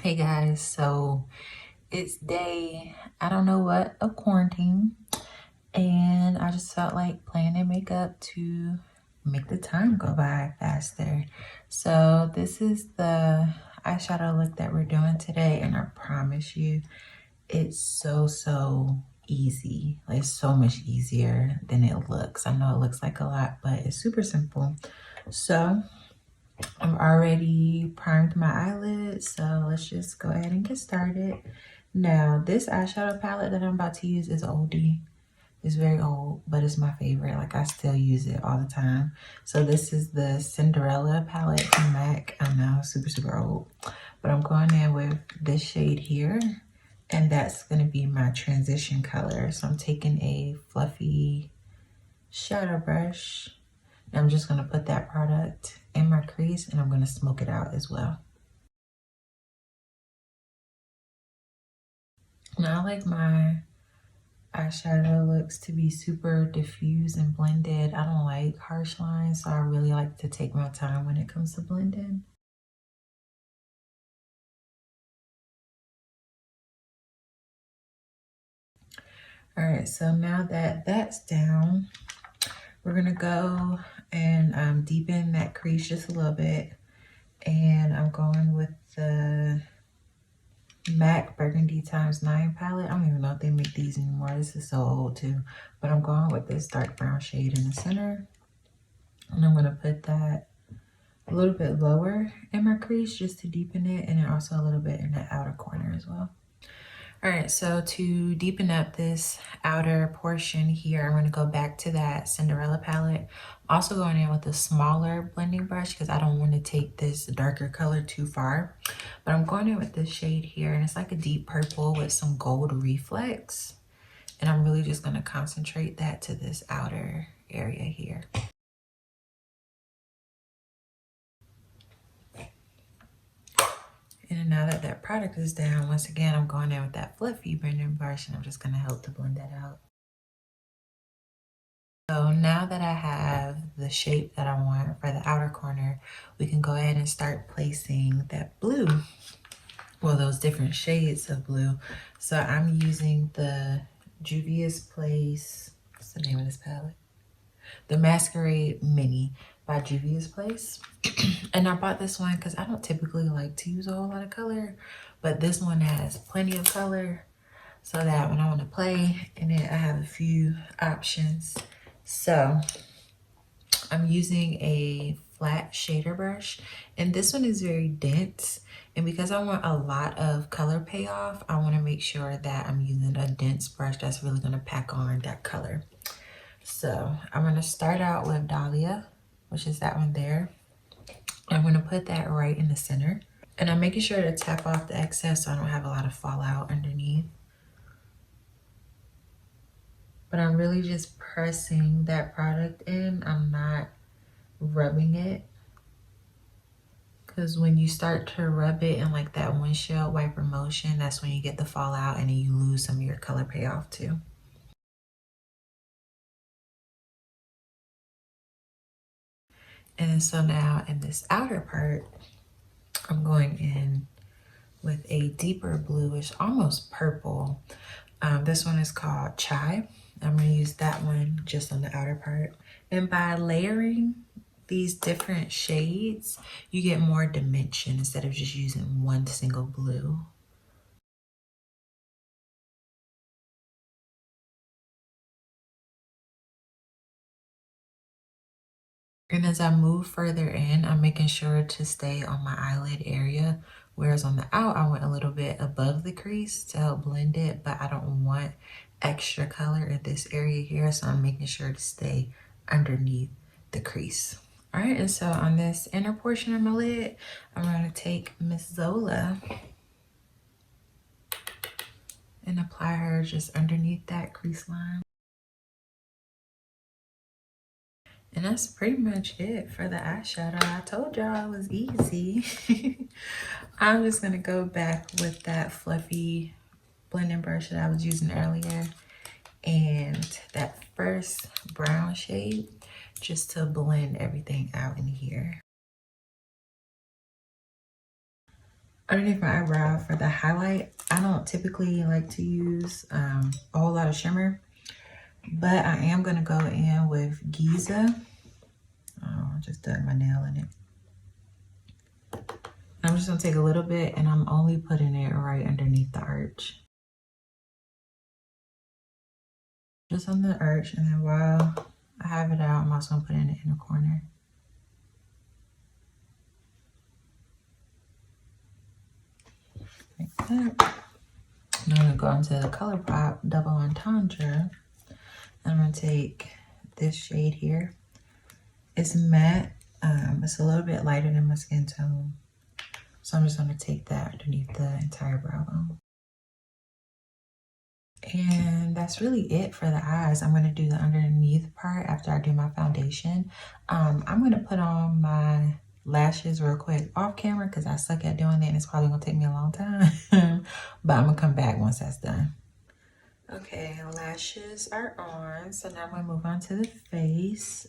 Hey guys, so it's day, I don't know what, of quarantine, and I just felt like planning makeup to make the time go by faster. So this is the eyeshadow look that we're doing today, and I promise you, it's so easy. Like, it's so much easier than it looks. I know it looks like a lot, but it's super simple. So I've already primed my eyelids, so let's just go ahead and get started. Now, this eyeshadow palette that I'm about to use is oldie. It's very old, but it's my favorite. Like, I still use it all the time. So this is the Cinderella palette from MAC. I know, super old. But I'm going in with this shade here, and that's going to be my transition color. So I'm taking a fluffy shadow brush. I'm just going to put that product in my crease, and I'm going to smoke it out as well. Now, I like my eyeshadow looks to be super diffused and blended. I don't like harsh lines, so I really like to take my time when it comes to blending. All right, so now that that's down, we're gonna go and deepen that crease just a little bit. And I'm going with the MAC Burgundy ×9 palette. I don't even know if they make these anymore. This is so old too. But I'm going with this dark brown shade in the center. And I'm gonna put that a little bit lower in my crease just to deepen it, and then also a little bit in the outer corner as well. All right, so to deepen up this outer portion here, I'm gonna go back to that Cinderella palette. I'm also going in with a smaller blending brush because I don't want to take this darker color too far. But I'm going in with this shade here, and it's like a deep purple with some gold reflex. And I'm really just gonna concentrate that to this outer area here. And now that that product is down, once again, I'm going in with that fluffy blending brush, and I'm just going to help to blend that out. So now that I have the shape that I want for the outer corner, we can go ahead and start placing that blue. Well, those different shades of blue. So I'm using the Juvia's Place, what's the name of this palette? The Masquerade Mini by Juvia's Place. And I bought this one because I don't typically like to use a whole lot of color, but this one has plenty of color so that when I want to play in it, I have a few options. So I'm using a flat shader brush, and this one is very dense. And because I want a lot of color payoff, I want to make sure that I'm using a dense brush that's really going to pack on that color. So I'm going to start out with Dahlia, which is that one there. I'm going to put that right in the center. And I'm making sure to tap off the excess so I don't have a lot of fallout underneath. But I'm really just pressing that product in. I'm not rubbing it. Because when you start to rub it in like that windshield wiper motion, that's when you get the fallout and then you lose some of your color payoff too. And so now in this outer part, I'm going in with a deeper bluish, almost purple. This one is called Chai. I'm going to use that one just on the outer part. And by layering these different shades, you get more dimension instead of just using one single blue. And as I move further in, I'm making sure to stay on my eyelid area. Whereas on the out, I went a little bit above the crease to help blend it, but I don't want extra color in this area here. So I'm making sure to stay underneath the crease. All right, and so on this inner portion of my lid, I'm gonna take Miss Zola and apply her just underneath that crease line. And that's pretty much it for the eyeshadow. I told y'all it was easy. I'm just gonna go back with that fluffy blending brush that I was using earlier and that first brown shade just to blend everything out in here. underneath my eyebrow for the highlight. I don't typically like to use a whole lot of shimmer, but I am going to go in with Giza. Oh, I just dug my nail in it. I'm just going to take a little bit, and I'm only putting it right underneath the arch. Just on the arch, and then while I have it out, I'm also going to put it in the inner corner. Like that. Now I'm going to go into the ColourPop Double Entendre. I'm going to take this shade here. It's matte. It's a little bit lighter than my skin tone. So I'm just going to take that underneath the entire brow bone. And that's really it for the eyes. I'm going to do the underneath part after I do my foundation. I'm going to put on my lashes real quick off camera because I suck at doing it and it's probably going to take me a long time. But I'm going to come back once that's done. Okay, lashes are on. So now I'm going to move on to the face.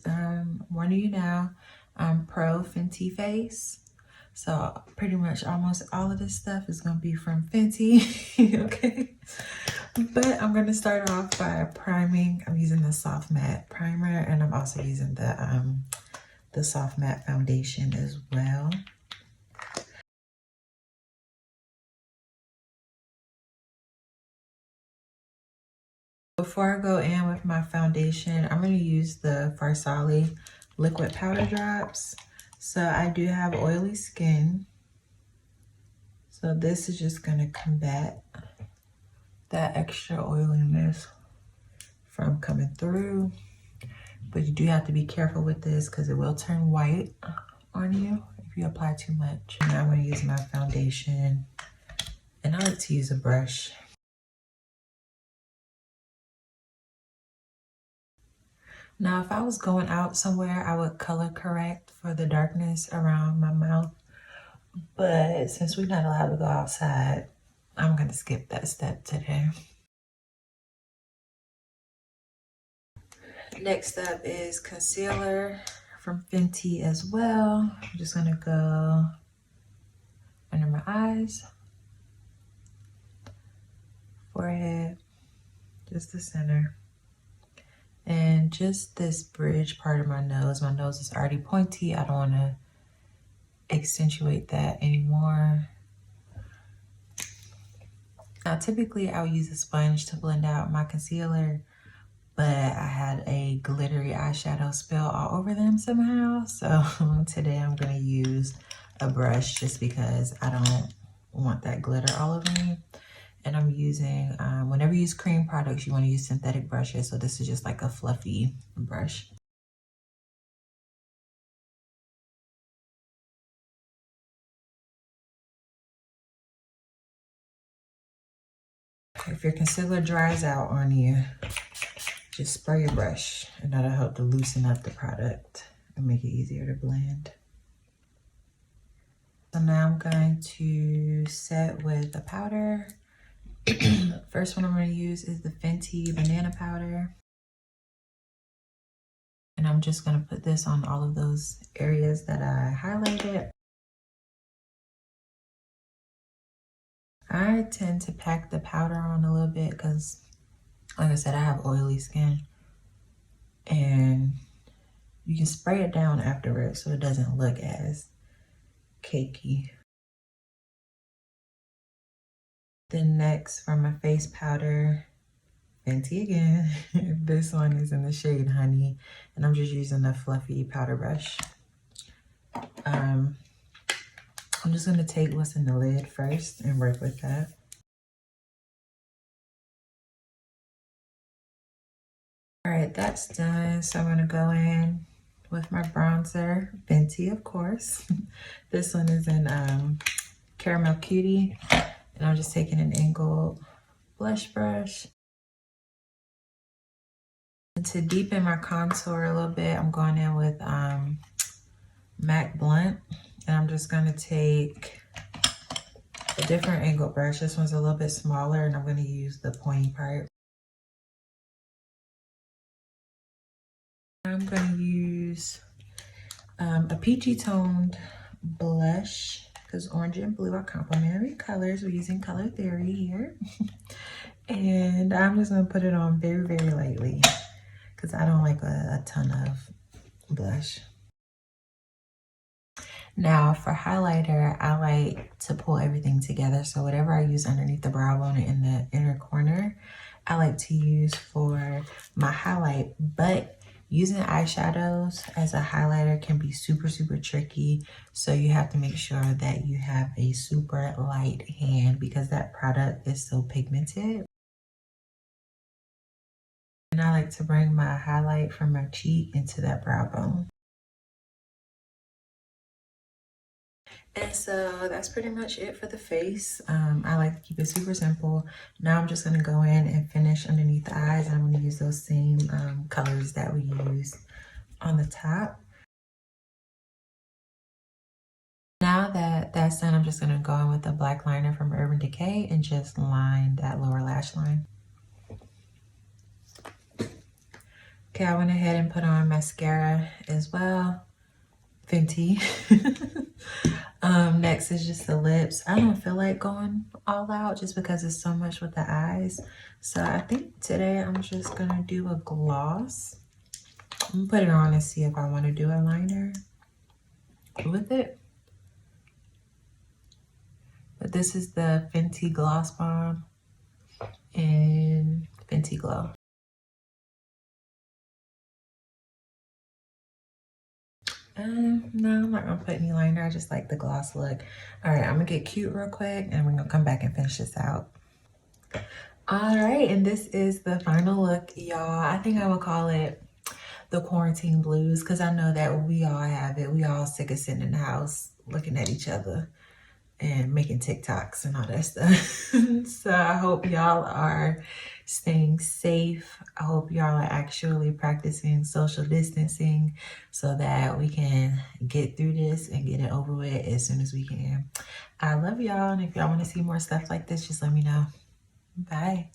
Warning you now, I'm pro Fenty face. So pretty much almost all of this stuff is going to be from Fenty. Okay. But I'm going to start off by priming. I'm using the soft matte primer, and I'm also using the soft matte foundation as well. Before I go in with my foundation, I'm going to use the Farsali liquid powder drops. So I do have oily skin. So this is just going to combat that extra oiliness from coming through. But you do have to be careful with this because it will turn white on you if you apply too much. Now I'm going to use my foundation, and I like to use a brush. Now, if I was going out somewhere, I would color correct for the darkness around my mouth. But since we're not allowed to go outside, I'm going to skip that step today. Next up is concealer from Fenty as well. I'm just going to go under my eyes, forehead, just the center. And just this bridge part of my nose. My nose is already pointy. I don't want to accentuate that anymore. Now, typically I would use a sponge to blend out my concealer, but I had a glittery eyeshadow spill all over them somehow. So today I'm going to use a brush just because I don't want that glitter all over me. And I'm using, whenever you use cream products, you want to use synthetic brushes. So this is just like a fluffy brush. If your concealer dries out on you, just spray your brush, and that'll help to loosen up the product and make it easier to blend. So now I'm going to set with a powder. First one I'm going to use is the Fenty banana powder. And I'm just going to put this on all of those areas that I highlighted. I tend to pack the powder on a little bit because, like I said, I have oily skin. And you can spray it down afterwards so it doesn't look as cakey. Then next, for my face powder, Fenty again. This one is in the shade Honey, and I'm just using a fluffy powder brush. I'm just going to take what's in the lid first and work with that. All right, that's done. So I'm going to go in with my bronzer, Fenty, of course. This one is in Caramel Cutie, and I'm just taking an angled blush brush. And to deepen my contour a little bit, I'm going in with MAC Blunt, and I'm just going to take a different angled brush. This one's a little bit smaller, and I'm going to use the pointy part. I'm going to use a peachy toned blush because orange and blue are complementary colors. We're using Color Theory here. And I'm just going to put it on very, very lightly because I don't like a ton of blush. Now for highlighter, I like to pull everything together. So whatever I use underneath the brow bone in the inner corner, I like to use for my highlight. But using eyeshadows as a highlighter can be super, super tricky. So you have to make sure that you have a super light hand because that product is so pigmented. And I like to bring my highlight from my cheek into that brow bone. And so that's pretty much it for the face. I like to keep it super simple. Now I'm just going to go in and finish underneath the eyes. I'm going to use those same colors that we used on the top. Now that that's done, I'm just going to go in with a black liner from Urban Decay and just line that lower lash line. Okay, I went ahead and put on mascara as well. Fenty. Next is just the lips. I don't feel like going all out just because it's so much with the eyes. So I think today I'm just gonna do a gloss. I'm gonna put it on and see if I want to do a liner with it. But this is the Fenty Gloss Bomb and Fenty Glow. No, I'm not gonna put any liner. I just like the gloss look. All right, I'm gonna get cute real quick and we're gonna come back and finish this out. All right, and this is the final look, y'all. I think I would call it the quarantine blues because I know that we all have it. We all sick of sitting in the house looking at each other and making TikToks and all that stuff. So I hope y'all are staying safe. I hope y'all are actually practicing social distancing so that we can get through this and get it over with as soon as we can. I love y'all, and if y'all want to see more stuff like this, just let me know. Bye.